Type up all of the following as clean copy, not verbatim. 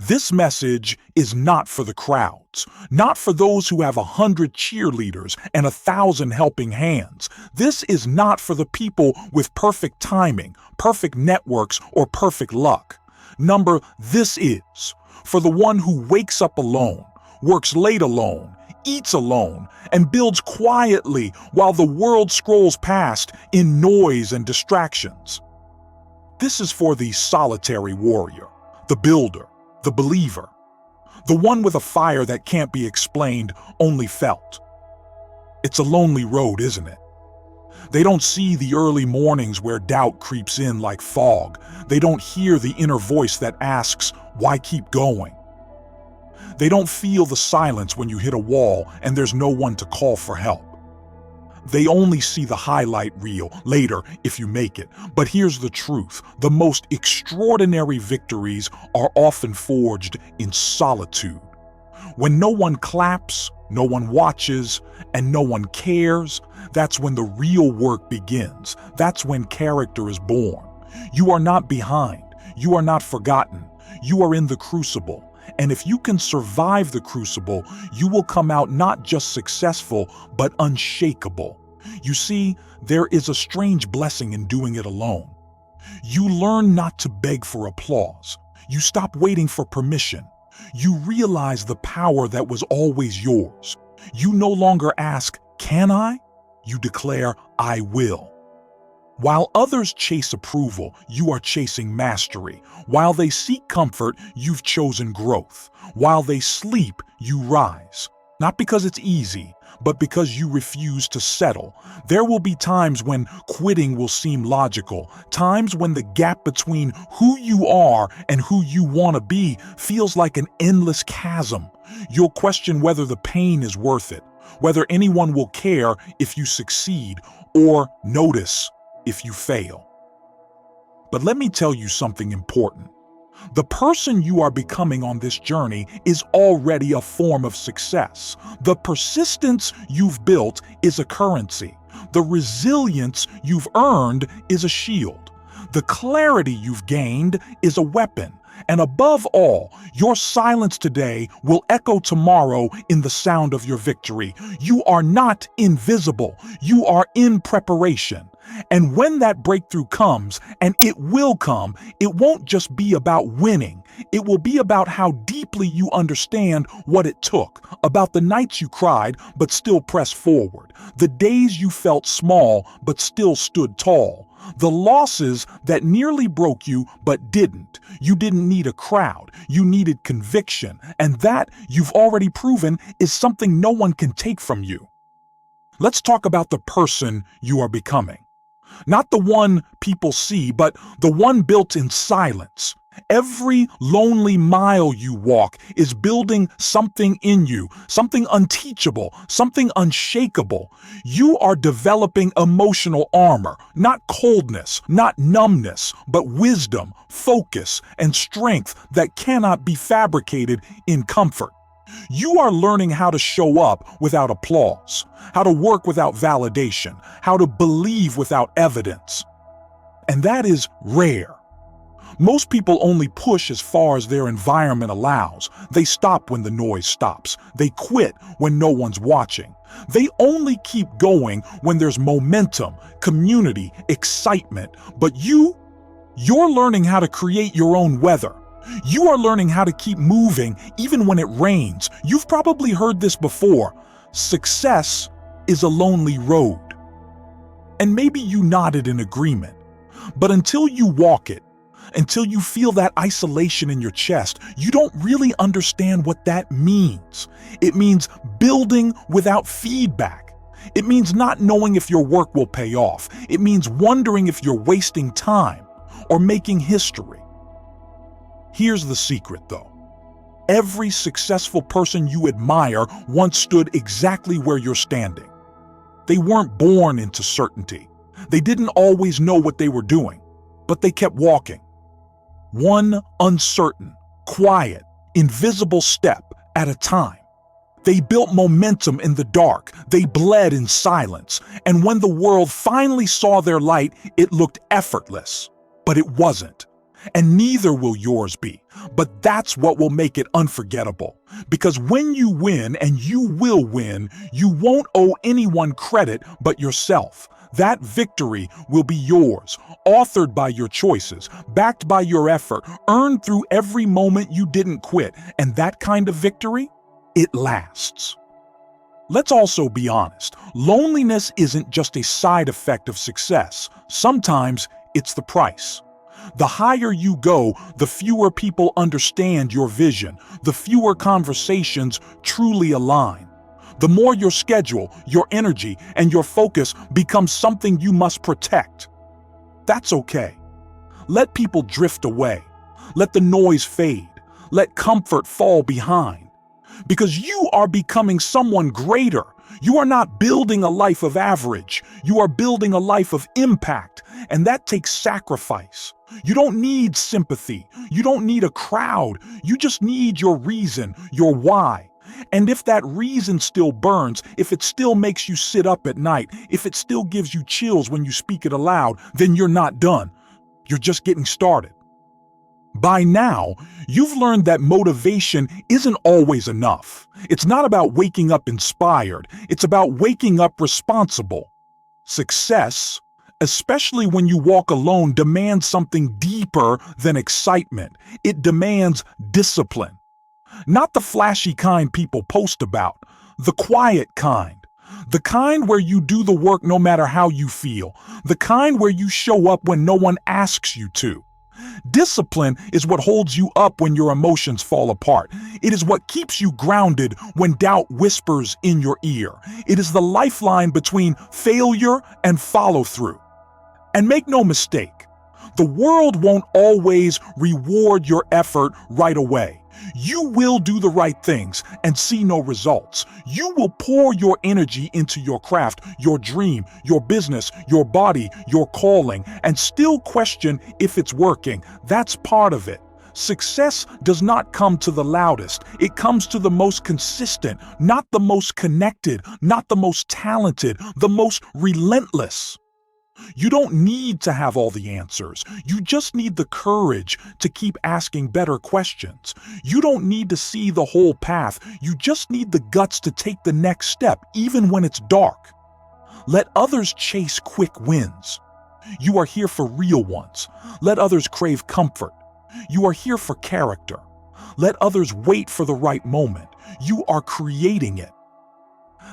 This message is not for the crowds, not for those who have 100 cheerleaders and 1,000 helping hands. This is not for the people with perfect timing, perfect networks, or perfect luck. This is for the one who wakes up alone, works late alone, eats alone, and builds quietly while the world scrolls past in noise and distractions. This is for the solitary warrior, the builder, the believer, the one with a fire that can't be explained, only felt. It's a lonely road, isn't it? They don't see the early mornings where doubt creeps in like fog. They don't hear the inner voice that asks, why keep going? They don't feel the silence when you hit a wall and there's no one to call for help. They only see the highlight reel later if you make it. But here's the truth. The most extraordinary victories are often forged in solitude. When no one claps, no one watches, and no one cares, that's when the real work begins. That's when character is born. You are not behind. You are not forgotten. You are in the crucible. And if you can survive the crucible, you will come out not just successful, but unshakable. You see, there is a strange blessing in doing it alone. You learn not to beg for applause. You stop waiting for permission. You realize the power that was always yours. You no longer ask, can I? You declare, I will. While others chase approval, you are chasing mastery. While they seek comfort, you've chosen growth. While they sleep, you rise. Not because it's easy, but because you refuse to settle. There will be times when quitting will seem logical, times when the gap between who you are and who you want to be feels like an endless chasm. You'll question whether the pain is worth it, whether anyone will care if you succeed, or notice if you fail. But let me tell you something important. The person you are becoming on this journey is already a form of success. The persistence you've built is a currency. The resilience you've earned is a shield. The clarity you've gained is a weapon. And above all, your silence today will echo tomorrow in the sound of your victory. You are not invisible. You are in preparation. And when that breakthrough comes, and it will come, it won't just be about winning. It will be about how deeply you understand what it took, about the nights you cried but still pressed forward, the days you felt small but still stood tall, the losses that nearly broke you but didn't. You didn't need a crowd. You needed conviction. And that, you've already proven, is something no one can take from you. Let's talk about the person you are becoming. Not the one people see, but the one built in silence. Every lonely mile you walk is building something in you, something unteachable, something unshakable. You are developing emotional armor, not coldness, not numbness, but wisdom, focus, and strength that cannot be fabricated in comfort. You are learning how to show up without applause, how to work without validation, how to believe without evidence. And that is rare. Most people only push as far as their environment allows. They stop when the noise stops. They quit when no one's watching. They only keep going when there's momentum, community, excitement. But you're learning how to create your own weather. You are learning how to keep moving even when it rains. You've probably heard this before. Success is a lonely road. And maybe you nodded in agreement. But until you walk it, until you feel that isolation in your chest, you don't really understand what that means. It means building without feedback. It means not knowing if your work will pay off. It means wondering if you're wasting time or making history. Here's the secret, though. Every successful person you admire once stood exactly where you're standing. They weren't born into certainty. They didn't always know what they were doing, but they kept walking. One uncertain, quiet, invisible step at a time. They built momentum in the dark. They bled in silence. And when the world finally saw their light, it looked effortless. But it wasn't. and neither will yours be. But that's what will make it unforgettable. Because when you win, and you will win, you won't owe anyone credit but yourself. That victory will be yours, authored by your choices, backed by your effort, earned through every moment you didn't quit. And that kind of victory, it lasts. Let's also be honest. Loneliness isn't just a side effect of success. Sometimes it's the price. The higher you go, the fewer people understand your vision, the fewer conversations truly align. The more your schedule, your energy, and your focus becomes something you must protect. That's okay. Let people drift away. Let the noise fade. Let comfort fall behind. Because you are becoming someone greater. You are not building a life of average. You are building a life of impact, and that takes sacrifice. You don't need sympathy. You don't need a crowd. You just need your reason, your why. And if that reason still burns, if it still makes you sit up at night, if it still gives you chills when you speak it aloud, then you're not done. You're just getting started. By now, you've learned that motivation isn't always enough. It's not about waking up inspired. It's about waking up responsible. Success, especially when you walk alone, demands something deeper than excitement. It demands discipline. Not the flashy kind people post about, the quiet kind. The kind where you do the work no matter how you feel. The kind where you show up when no one asks you to. Discipline is what holds you up when your emotions fall apart. It is what keeps you grounded when doubt whispers in your ear. It is the lifeline between failure and follow-through. And make no mistake, the world won't always reward your effort right away. You will do the right things and see no results. You will pour your energy into your craft, your dream, your business, your body, your calling, and still question if it's working. That's part of it. Success does not come to the loudest. It comes to the most consistent, not the most connected, not the most talented, the most relentless. You don't need to have all the answers. You just need the courage to keep asking better questions. You don't need to see the whole path. You just need the guts to take the next step, even when it's dark. Let others chase quick wins. You are here for real ones. Let others crave comfort. You are here for character. Let others wait for the right moment. You are creating it.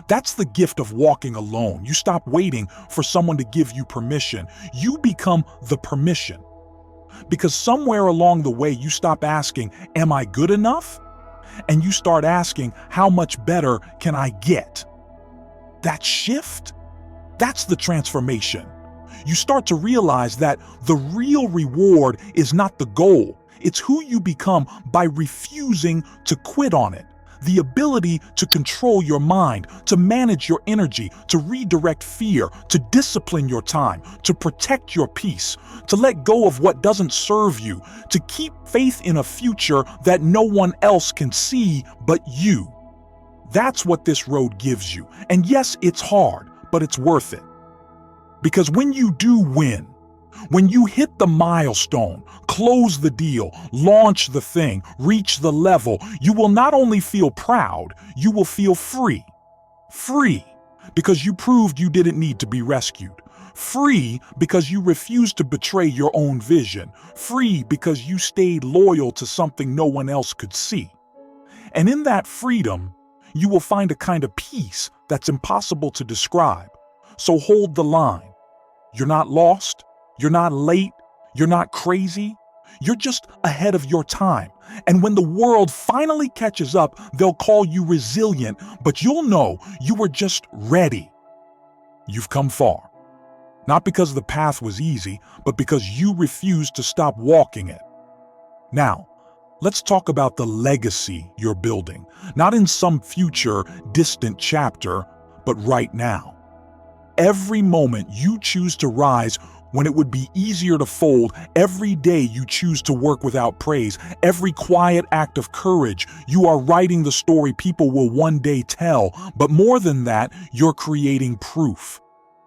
That's the gift of walking alone. You stop waiting for someone to give you permission. You become the permission. Because somewhere along the way, you stop asking, am I good enough? And you start asking, how much better can I get? That shift, that's the transformation. You start to realize that the real reward is not the goal. It's who you become by refusing to quit on it. The ability to control your mind, to manage your energy, to redirect fear, to discipline your time, to protect your peace, to let go of what doesn't serve you, to keep faith in a future that no one else can see but you. That's what this road gives you. And yes, it's hard, but it's worth it. Because when you do win, when you hit the milestone, close the deal, launch the thing, reach the level, you will not only feel proud, you will feel free. Free because you proved you didn't need to be rescued. Free because you refused to betray your own vision. Free because you stayed loyal to something no one else could see. And in that freedom, you will find a kind of peace that's impossible to describe. So hold the line. You're not lost. You're not late, you're not crazy, you're just ahead of your time. And when the world finally catches up, they'll call you resilient, but you'll know you were just ready. You've come far. Not because the path was easy, but because you refused to stop walking it. Now, let's talk about the legacy you're building, not in some future, distant chapter, but right now. Every moment you choose to rise when it would be easier to fold, every day you choose to work without praise, every quiet act of courage, you are writing the story people will one day tell. But more than that, you're creating proof.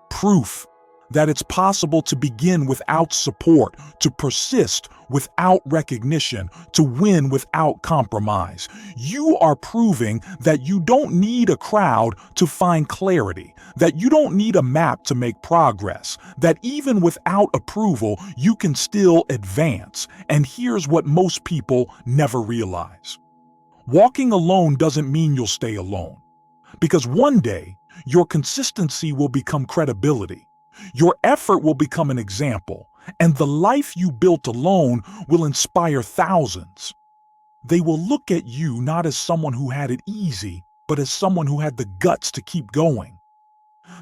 Proof that it's possible to begin without support, to persist without recognition, to win without compromise. You are proving that you don't need a crowd to find clarity, that you don't need a map to make progress, that even without approval, you can still advance. And here's what most people never realize. Walking alone doesn't mean you'll stay alone, because one day, your consistency will become credibility. Your effort will become an example, and the life you built alone will inspire thousands. They will look at you not as someone who had it easy, but as someone who had the guts to keep going.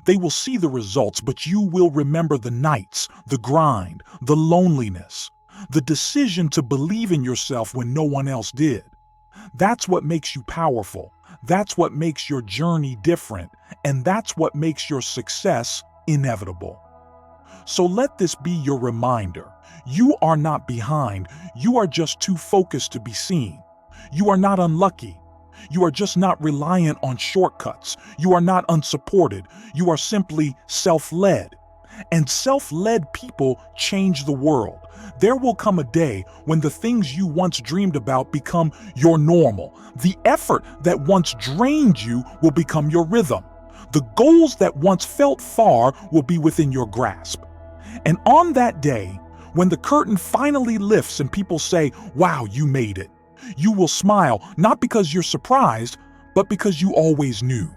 They will see the results, but you will remember the nights, the grind, the loneliness, the decision to believe in yourself when no one else did. That's what makes you powerful. That's what makes your journey different, and that's what makes your success inevitable. So let this be your reminder. You are not behind. You are just too focused to be seen. You are not unlucky. You are just not reliant on shortcuts. You are not unsupported. You are simply self-led. And self-led people change the world. There will come a day when the things you once dreamed about become your normal. The effort that once drained you will become your rhythm. The goals that once felt far will be within your grasp. And on that day, when the curtain finally lifts and people say, "Wow, you made it," you will smile, not because you're surprised, but because you always knew.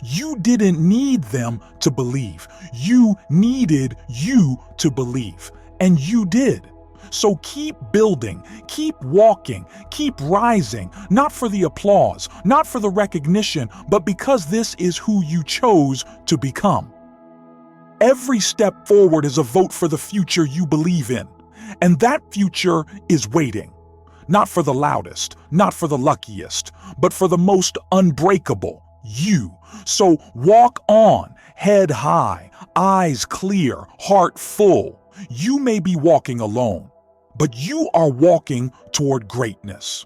You didn't need them to believe. You needed you to believe. And you did. So keep building, keep walking, keep rising, not for the applause, not for the recognition, but because this is who you chose to become. Every step forward is a vote for the future you believe in. And that future is waiting. Not for the loudest, not for the luckiest, but for the most unbreakable, you. So walk on, head high, eyes clear, heart full. You may be walking alone, but you are walking toward greatness.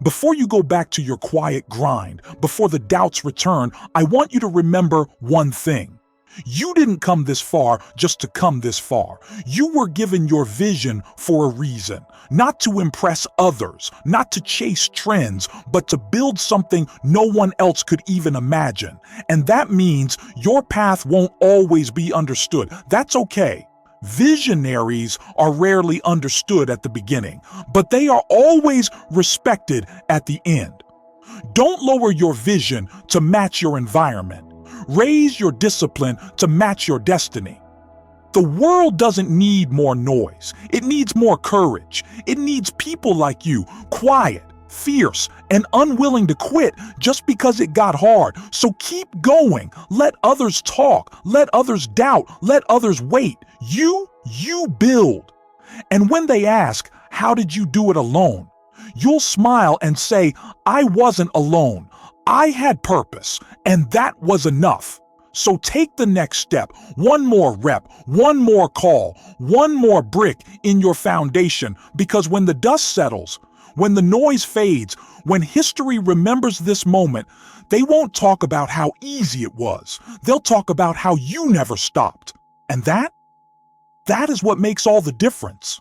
Before you go back to your quiet grind, before the doubts return, I want you to remember one thing. You didn't come this far just to come this far. You were given your vision for a reason, not to impress others, not to chase trends, but to build something no one else could even imagine. And that means your path won't always be understood. That's okay. Visionaries are rarely understood at the beginning, but they are always respected at the end. Don't lower your vision to match your environment. Raise your discipline to match your destiny. The world doesn't need more noise. It needs more courage. It needs people like you, quiet, fierce, and unwilling to quit just because it got hard. So keep going. Let others talk. Let others doubt. Let others wait. You build. And when they ask, "How did you do it alone?" you'll smile and say, "I wasn't alone. I had purpose, and that was enough." So take the next step, one more rep, one more call, one more brick in your foundation, because when the dust settles, when the noise fades, when history remembers this moment, they won't talk about how easy it was. They'll talk about how you never stopped. And that is what makes all the difference.